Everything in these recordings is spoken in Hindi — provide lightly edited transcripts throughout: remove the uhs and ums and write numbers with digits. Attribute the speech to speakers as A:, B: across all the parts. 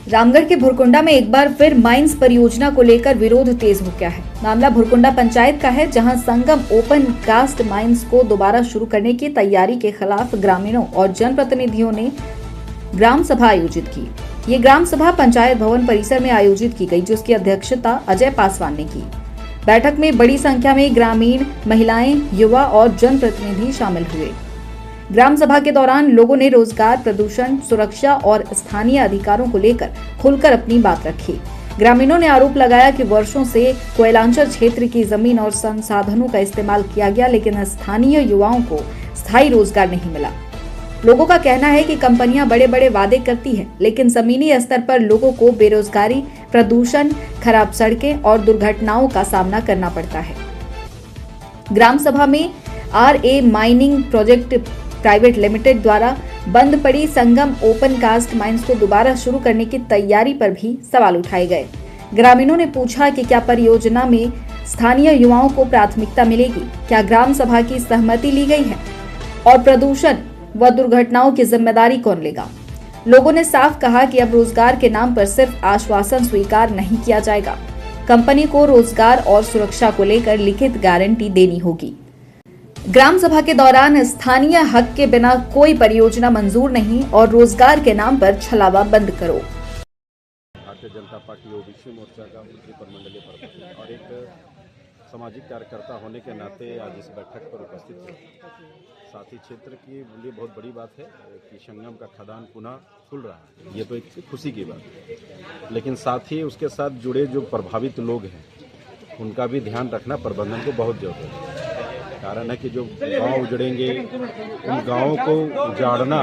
A: रामगढ़ के भुरकुंडा में एक बार फिर माइंस परियोजना को लेकर विरोध तेज हो गया है। मामला भुरकुंडा पंचायत का है, जहां संगम ओपन कास्ट माइंस को दोबारा शुरू करने की तैयारी के खिलाफ ग्रामीणों और जनप्रतिनिधियों ने ग्राम सभा आयोजित की। ये ग्राम सभा पंचायत भवन परिसर में आयोजित की गई, जिसकी अध्यक्षता अजय पासवान ने की। बैठक में बड़ी संख्या में ग्रामीण, महिलाएं, युवा और जनप्रतिनिधि शामिल हुए। ग्राम सभा के दौरान लोगों ने रोजगार, प्रदूषण, सुरक्षा और स्थानीय अधिकारों को लेकर खुलकर अपनी बात रखी। ग्रामीणों ने आरोप लगाया कि वर्षों से कोयलांचल क्षेत्र की जमीन और संसाधनों का इस्तेमाल किया गया, लेकिन स्थानीय युवाओं को स्थायी रोजगार नहीं मिला। लोगों का कहना है कि कंपनियां बड़े बड़े वादे करती हैं, लेकिन जमीनी स्तर पर लोगों को बेरोजगारी, प्रदूषण, खराब सड़कें और दुर्घटनाओं का सामना करना पड़ता है। ग्राम सभा में RA mining project private limited द्वारा बंद पड़ी संगम ओपन कास्ट माइंस को दोबारा शुरू करने की तैयारी पर भी सवाल उठाए गए। ग्रामीणों ने पूछा कि क्या परियोजना में स्थानीय युवाओं को प्राथमिकता मिलेगी, क्या ग्राम सभा की सहमति ली गई है और प्रदूषण व दुर्घटनाओं की जिम्मेदारी कौन लेगा। लोगों ने साफ कहा कि अब रोजगार के नाम पर सिर्फ आश्वासन स्वीकार नहीं किया जाएगा। कंपनी को रोजगार और सुरक्षा को लेकर लिखित गारंटी देनी होगी। ग्राम सभा के दौरान स्थानीय हक के बिना कोई परियोजना मंजूर नहीं और रोजगार के नाम पर छलावा बंद करो।
B: भारतीय जनता पार्टी ओबीसी मोर्चा का उत्तरी प्रमंडलीय प्रभारी और एक सामाजिक कार्यकर्ता होने के नाते आज इस बैठक पर उपस्थित है। साथ ही क्षेत्र के लिए बहुत बड़ी बात है कि संगम का खदान पुनः खुल रहा है, ये तो एक खुशी की बात है, लेकिन साथ ही उसके साथ जुड़े जो प्रभावित लोग हैं उनका भी ध्यान रखना प्रबंधन को बहुत जरूरी है। कारण है कि जो गांव उजड़ेंगे उन गांवों को उजाड़ना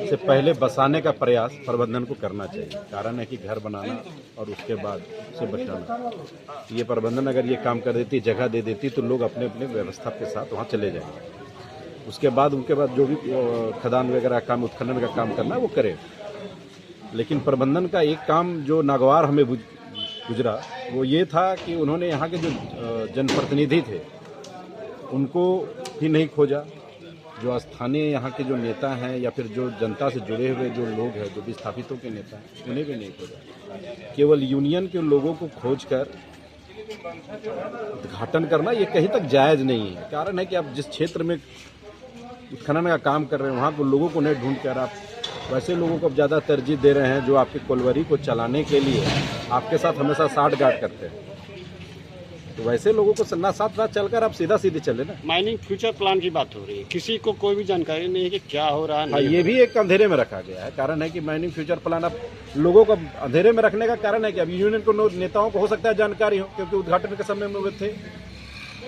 B: से पहले बसाने का प्रयास प्रबंधन को करना चाहिए। कारण है कि घर बनाना और उसके बाद उसे बचाना, ये प्रबंधन अगर ये काम कर देती, जगह दे देती, तो लोग अपने अपने व्यवस्था के साथ वहाँ चले जाएंगे। उसके बाद उनके बाद जो भी खदान वगैरह काम, उत्खनन का काम करना वो करे। लेकिन प्रबंधन का एक काम जो नागवार हमें गुजरा वो ये था कि उन्होंने यहाँ के जो जनप्रतिनिधि थे उनको भी नहीं खोजा। जो स्थानीय यहाँ के जो नेता हैं या फिर जो जनता से जुड़े हुए जो लोग हैं, जो विस्थापितों के नेता हैं, उन्हें भी नहीं खोजा। केवल यूनियन के लोगों को खोजकर उद्घाटन करना ये कहीं तक जायज़ नहीं है। कारण है कि आप जिस क्षेत्र में उत्खनन का काम कर रहे हैं वहाँ को लोगों को नहीं ढूंढ कर आप वैसे लोगों को ज़्यादा तरजीह दे रहे हैं जो आपके कोलवरी को चलाने के लिए आपके साथ हमेशा साठगांठ करते हैं। तो वैसे लोगों को ना साथ साथ चलकर आप सीधा सीधे चले ना।
C: माइनिंग फ्यूचर प्लान की बात हो रही है, किसी को कोई भी जानकारी नहीं है कि क्या हो रहा है।
B: हाँ, ये भी एक अंधेरे में रखा गया है। कारण है कि माइनिंग फ्यूचर प्लान अब लोगों को अंधेरे में रखने का कारण है कि अब यूनियन को नेताओं को हो सकता है जानकारी हो, क्योंकि उद्घाटन के समय में वे थे,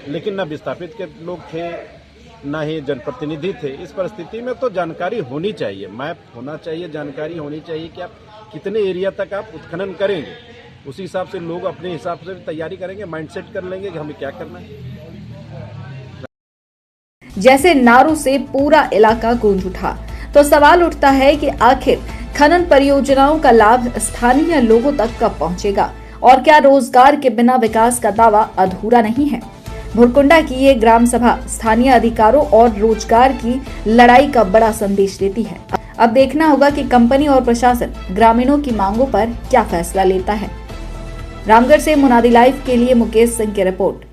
B: लेकिन न विस्थापित के लोग थे न ही जनप्रतिनिधि थे। इस परिस्थिति में तो जानकारी होनी चाहिए, मैप होना चाहिए, जानकारी होनी चाहिए कि आप कितने एरिया तक आप उत्खनन करेंगे। उसी हिसाब से लोग अपने हिसाब से तैयारी करेंगे, माइंडसेट कर लेंगे कि हमें क्या करना है।
A: जैसे नारों से पूरा इलाका गूंज उठा, तो सवाल उठता है कि आखिर खनन परियोजनाओं का लाभ स्थानीय लोगों तक कब पहुंचेगा और क्या रोजगार के बिना विकास का दावा अधूरा नहीं है। भुरकुंडा की ये ग्राम सभा स्थानीय अधिकारों और रोजगार की लड़ाई का बड़ा संदेश देती है। अब देखना होगा कि कंपनी और प्रशासन ग्रामीणों की मांगों पर क्या फैसला लेता है। रामगढ़ से मुनादी लाइव के लिए मुकेश सिंह की रिपोर्ट।